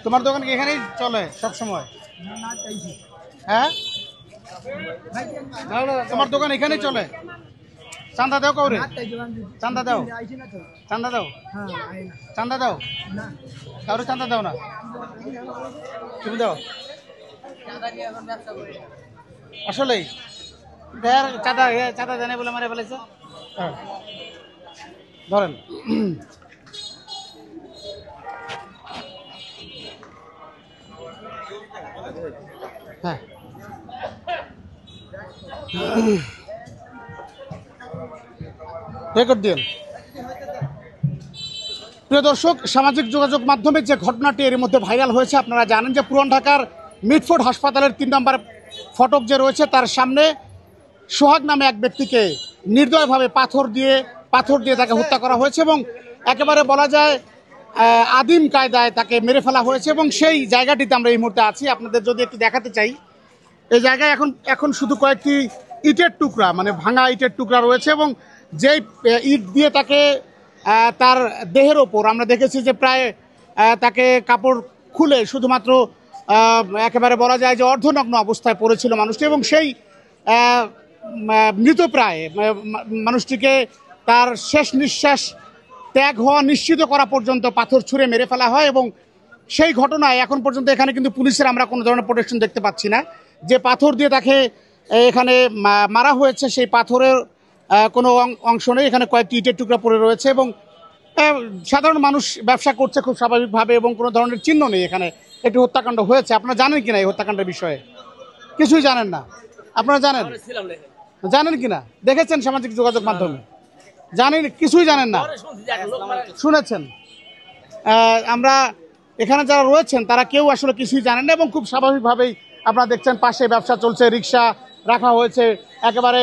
তোমার দোকান কি এখানেই চলে সব সময়? হ্যাঁ, তোমার দোকান এখানেই চলে? চান্দা দাও কৌরে, চান্দা দাও, চান্দা দাও, চান্দা দাও, কাউরে চান্দা দাও না, তুমি দাও। আসলেই চাঁদা চাঁদা জানে বলে মারে ফেলেছে। হ্যাঁ ধরেন, হ্যাঁ রেকর্ড দিন। প্রিয় দর্শক, সামাজিক যোগাযোগ মাধ্যমে যে ঘটনাটি এর মধ্যে ভাইরাল হয়েছে, আপনারা জানেন যে পুরান ঢাকার মিটফোর্ড হাসপাতালের 3 নম্বর ফটক যে রয়েছে তার সামনে সোহাগ নামে এক ব্যক্তিকে নির্দয়ভাবে পাথর দিয়ে তাকে হত্যা করা হয়েছে এবং একেবারে বলা যায় আদিম কায়দায় তাকে মেরে ফেলা হয়েছে। এবং সেই জায়গাটিতে আমরা এই মুহূর্তে আছি, আপনাদের যদি একটু দেখাতে চাই। এই জায়গায় এখন শুধু কয়েকটি ইটের টুকরা, মানে ভাঙা ইটের টুকরা রয়েছে এবং যেই ইট দিয়ে তাকে তার দেহের ওপর আমরা দেখেছি যে প্রায় তাকে কাপড় খুলে শুধুমাত্র একেবারে বলা যায় যে অর্ধনগ্ন অবস্থায় পড়েছিল মানুষটি এবং সেই মৃতপ্রায় মানুষটিকে তার শেষ নিঃশ্বাস ত্যাগ হওয়া নিশ্চিত করা পর্যন্ত পাথর ছুঁড়ে মেরে ফেলা হয়। এবং সেই ঘটনায় এখন পর্যন্ত এখানে কিন্তু পুলিশের আমরা কোনো ধরনের প্রোটেকশন দেখতে পাচ্ছি না। যে পাথর দিয়ে তাকে এখানে মারা হয়েছে সেই পাথরের কোনো অংশ নেই, এখানে কয়েকটি ইটের টুকরা পড়ে রয়েছে এবং সাধারণ মানুষ ব্যবসা করছে খুব স্বাভাবিকভাবে এবং কোনো ধরনের চিহ্ন নেই এখানে। একটি হত্যাকাণ্ড হয়েছে। আপনারা জানেন কিনা এই হত্যাকাণ্ডের বিষয়ে? কিছুই জানেন না। আপনারা জানেন কিনা? দেখেছেন সামাজিক যোগাযোগ মাধ্যমে? জানেন, কিছুই জানেন না, শুনেছেন? আমরা এখানে যারা রয়েছেন তারা কেউ আসলে কিছুই জানেন না এবং খুব স্বাভাবিকভাবেই আপনারা দেখছেন পাশে ব্যবসা চলছে, রিক্সা রাখা হয়েছে। একেবারে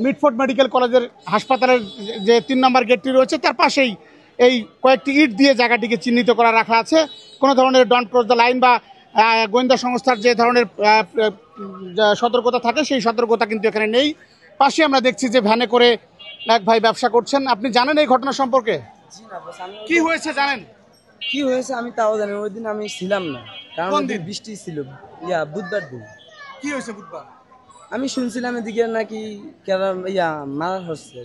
মিটফোর্ড মেডিকেল কলেজের হাসপাতালের যে 3 নম্বর গেটটি রয়েছে তার পাশেই এই কয়েকটি ইট দিয়ে জায়গাটিকে চিহ্নিত করা রাখা আছে। কোনো ধরনের ডন্ট ক্রস দ্য লাইন বা গোয়েন্দা সংস্থার যে ধরনের সতর্কতা থাকে সেই সতর্কতা কিন্তু এখানে নেই। পাশে আমরা দেখছি যে ভ্যানে করে এক ভাই ব্যবসা করছেন। আপনি জানেন এই ঘটনা সম্পর্কে? কি হয়েছে জানেন? কি হয়েছে আমি তাও জানি, ওই দিন আমি ছিলাম না, কারণ বৃষ্টি ছিল। বুধবার দিন। কি হয়েছে বুধবার? আমি শুনছিলাম এদিকে নাকি মারা হচ্ছে।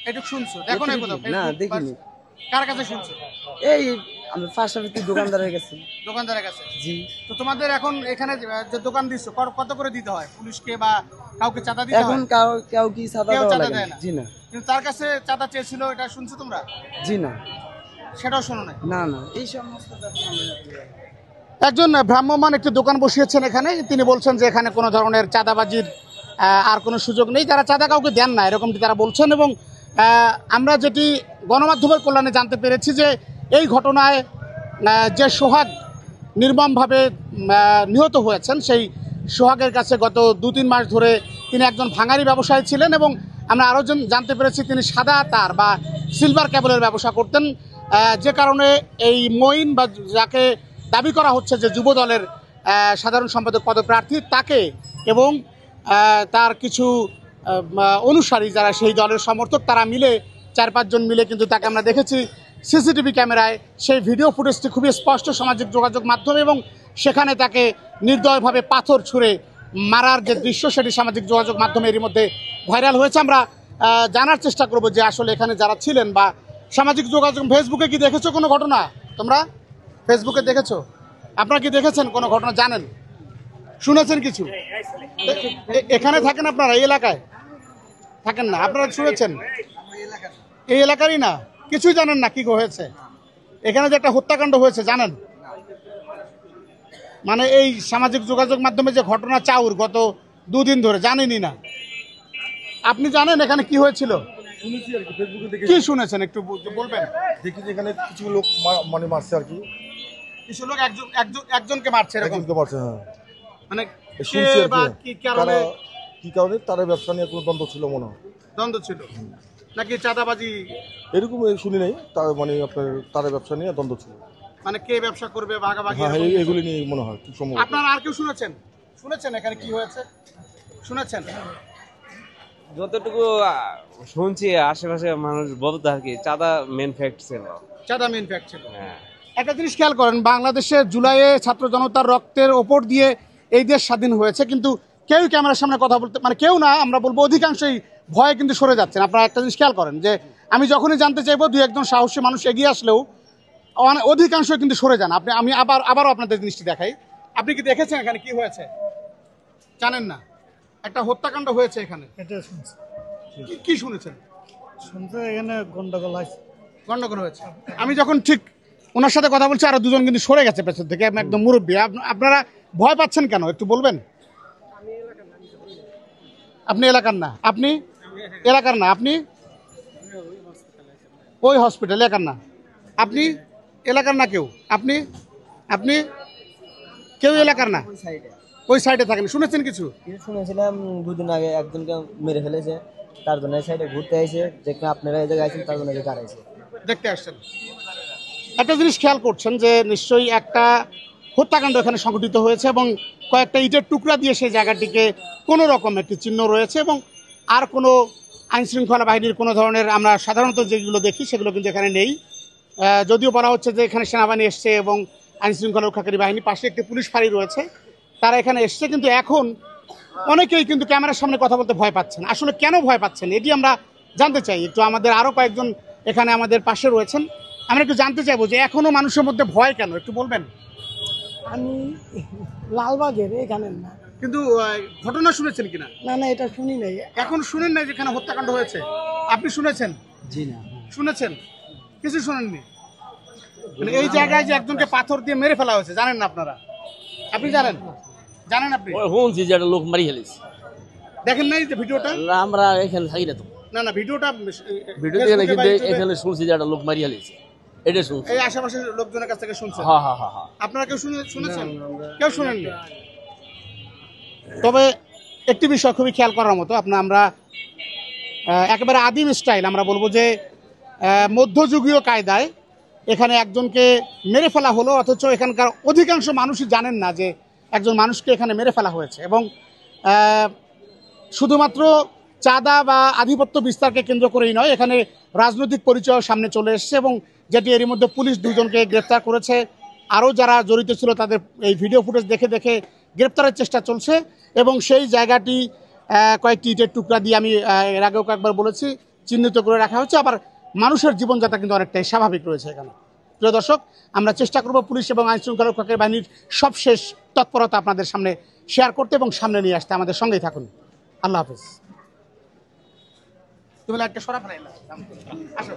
এটা শুনছো? দেখো না কোথাও? না দেখিনি। কার কাছে শুনছো? এই আমরা পাশাপাশি দোকানদারের কাছে। দোকানদারের কাছে? জি। তো তোমাদের এখন এখানে যে দোকান দিচ্ছো কত করে দিতে হয়? পুলিশকে বা কাউকে চাঁদা দিতে হয়? এখন কেউ কি চাঁদা দেয় না? জি না। কিন্তু তার কাছে চাঁদা চেয়েছিল, এটা শুনছো তোমরা? জি না। সেটাও শোনো না? না না, এই সমস্ত একজন ভ্রাম্যমাণ একটি দোকান বসিয়েছেন এখানে, তিনি বলছেন যে এখানে কোনো ধরনের চাঁদাবাজির আর কোনো সুযোগ নেই, তারা চাঁদা কাউকে দেন না এরকমটি তারা বলছেন। এবং আমরা যেটি গণমাধ্যমের কল্যাণে জানতে পেরেছি যে এই ঘটনায় যে সোহাগ নির্মমভাবে নিহত হয়েছেন সেই সোহাগের কাছে গত 2-3 মাস ধরে তিনি একজন ভাঙারি ব্যবসায়ী ছিলেন এবং আমরা আরও জানতে পেরেছি তিনি সাদা তার বা সিলভার কেবলের ব্যবসা করতেন, যে কারণে এই মঈন বা যাকে দাবি করা হচ্ছে যে যুবদলের সাধারণ সম্পাদক পদপ্রার্থী তাকে এবং তার কিছু অনুসারী যারা সেই দলের সমর্থক তারা মিলে 4-5 জন মিলে কিন্তু তাকে আমরা দেখেছি সিসিটিভি ক্যামেরায়। সেই ভিডিও ফুটেজটি খুবই স্পষ্ট সামাজিক যোগাযোগ মাধ্যমে এবং সেখানে তাকে নির্দয়ভাবে পাথর ছুঁড়ে মারার যে দৃশ্য সেটি সামাজিক যোগাযোগ মাধ্যমে এর মধ্যে ভাইরাল হয়েছে। আমরা জানার চেষ্টা করব যে আসলে এখানে যারা ছিলেন বা সামাজিক যোগাযোগ ফেসবুকে কি দেখেছো কোনো ঘটনা? তোমরা ফেসবুকে দেখেছো? আপনারা কি দেখেছেন কোনো ঘটনা? জানেন, শুনেছেন কিছু? এখানে থাকেন আপনারা? এই এলাকায় থাকেন না? আপনারা শুনেছেন? এই এলাকারই না? কিছুই জানেন না কি হয়েছে এখানে যে একটা হত্যাকাণ্ড হয়েছে জানেন? মানে এই সামাজিক যোগাযোগ মাধ্যমে যে ঘটনা চাউর গত 2 দিন ধরে জানেনই না? আপনি জানেন এখানে কি হয়েছিল? কি শুনেছেন একটু বলবেন? দেখি যে এখানে কিছু লোক মারছে আর কি। কিছু লোক একজনকে মারছে, এরকমকে মারছে? হ্যাঁ। মানে শুনছি আর বা কি কি কারণে কি কারণে তার ব্যবসা নিয়ে কোনো দ্বন্দ্ব ছিল মনে হয়, দ্বন্দ্ব ছিল, নাকি চাঁদাবাজি, এরকম শুনি নাই। তার মানে আপনার তার ব্যবসা নিয়ে দ্বন্দ্ব ছিল। মানে কে ব্যবসা করবে ভাগাভাগি হ্যাঁ হ্যাঁ, এরকম কিছু? এগুলি নিয়ে মনে হয় খুব সম্ভব। আপনারা আর কেউ শুনেছেন? শুনেছেন এখানে কি হয়েছে? শুনেছেন? যতটুকু শুনছি আশেপাশে মানুষ বলতে আর কি চাঁদা মেন ফ্যাক্ট ছিল। চাঁদা মেন ফ্যাক্ট ছিল। হ্যাঁ, একটা জিনিস খেয়াল করেন, বাংলাদেশে জুলাইয়ে ছাত্র জনতার রক্তের ওপর দিয়ে এই দেশ স্বাধীন হয়েছে, কিন্তু কেউ ক্যামেরার সামনে কথা বলতে, মানে কেউ না, আমরা বলবো অধিকাংশই ভয়ে কিন্তু সরে যাচ্ছেন। আপনারা একটা জিনিস খেয়াল করেন যে আমি যখনই জানতে চাইবো, দুই একজন সাহসী মানুষ এগিয়ে আসলেও অধিকাংশই কিন্তু সরে যান। আমি আবারও আপনাদের জিনিসটি দেখাই। আপনি কি দেখেছেন এখানে কি হয়েছে? জানেন না? একটা হত্যাকাণ্ড হয়েছে এখানে। এটা শুনছি, কি শুনেছেন? শুনতে এখানে গন্ডগোল আছে। গন্ডগোল হয়েছে। আমি যখন ঠিক ওনার সাথে কথা বলছি, আরো দুজন কিন্তু সরে গেছে পেছন থেকে, একদম মুরব্বী। আপনারা ভয় পাচ্ছেন কেন একটু বলবেন? আপনি এলাকার না? আপনি এলাকার না? আপনি ওই হসপিটাল এলাকার না? আপনি এলাকার না কেউ? আপনি আপনি কেউ এলাকার না? ওই সাইডে থাকেন। শুনেছেন কিছু? কিছু শুনেছিলাম দুদিন আগে একজনকে মেরে ফেলেছে, তার জন্য এই সাইডে ঘুরতে আইছে, যেখানে আপনারা এই জায়গায় আছেন তার জন্য দাঁড়াইছে। দেখতে আসছেন। একটা জিনিস খেয়াল করছেন যে নিশ্চয়ই একটা হত্যাকাণ্ড এখানে সংঘটিত হয়েছে, এবং কয়েকটা ইটের টুকরা দিয়ে সেই জায়গাটিকে কোনো রকম একটি চিহ্ন রয়েছে, এবং আর কোনো আইনশৃঙ্খলা বাহিনীর কোনো ধরনের আমরা সাধারণত যেগুলো দেখি সেগুলো কিন্তু এখানে নেই। যদিও বলা হচ্ছে যে এখানে সেনাবাহিনী এসছে এবং আইনশৃঙ্খলা রক্ষাকারী বাহিনী, পাশে একটি পুলিশ ফাঁড়ি রয়েছে, তারা এখানে এসছে। কিন্তু এখন অনেকেই কিন্তু ক্যামেরার সামনে কথা বলতে ভয় পাচ্ছেন। আসলে কেন ভয় পাচ্ছেন এটি আমরা জানতে চাই। একটু আমাদের আরও কয়েকজন এখানে আমাদের পাশে রয়েছেন, আমরা একটু জানতে চাইবো যে এখনো মানুষের মধ্যে ভয় কেন, একটু বলবেন? আমি লালবাগের, এখানের না। কিন্তু ঘটনা শুনেছেন কিনা? না না, এটা শুনি নাই। এখন শুনেন নাই যেখানে হত্যাকাণ্ড হয়েছে? আপনি শুনেছেন? জি না, শুনেছেন? কিছু শুনেননি? মানে এই জায়গায় যে একজনকে পাথর দিয়ে মেরে ফেলা হয়েছে, জানেন না আপনারা? আপনি জানেন? জানেন আপনি? শুনছি যে একটা লোক মারি ফেলেছে। দেখেন নাই যে ভিডিওটা? আমরা এখানে থাকি না তো, না না, ভিডিওটা ভিডিও দেখে না, কিন্তু এখানে শুনছি যে একটা লোক মারি ফেলেছে, এটা শুনছি। এই আশেপাশের লোকজনের কাছ থেকে শুনছেন? হ্যাঁ হ্যাঁ হ্যাঁ হ্যাঁ। আপনারা কেউ শুনেছেন? কেউ শুনেননি? তবে একটি বিষয় খুবই খেয়াল করার মতো, আমরা একেবারে আদিম স্টাইল, আমরা বলবো যে মধ্যযুগীয় কায়দায় এখানে একজনকে মেরে ফেলা হলো, অথচ এখানকার অধিকাংশ মানুষই জানেন না যে একজন মানুষকে এখানে মেরে ফেলা হয়েছে। এবং শুধুমাত্র চাঁদা বা আধিপত্য বিস্তারকে কেন্দ্র করেই নয়, এখানে রাজনৈতিক পরিচয় সামনে চলে এসছে, এবং যেটি এরই মধ্যে পুলিশ দুজনকে গ্রেপ্তার করেছে। আরও যারা জড়িত ছিল তাদের এই ভিডিও ফুটেজ দেখে দেখে গ্রেপ্তারের চেষ্টা চলছে, এবং সেই জায়গাটি কয়েকটি ইটের টুকরা দিয়ে, আমি এর আগেও কয়েকবার বলেছি, চিহ্নিত করে রাখা হচ্ছে। আবার মানুষের জীবনযাত্রা কিন্তু অনেকটাই স্বাভাবিক রয়েছে এখানে। প্রিয় দর্শক, আমরা চেষ্টা করব পুলিশ এবং আইনশৃঙ্খলা রক্ষাকারী বাহিনীর সবশেষ তৎপরতা আপনাদের সামনে শেয়ার করতে এবং সামনে নিয়ে আসতে। আমাদের সঙ্গেই থাকুন। আল্লাহ হাফেজ। তুমি একটা সরা ফেলাই আসো।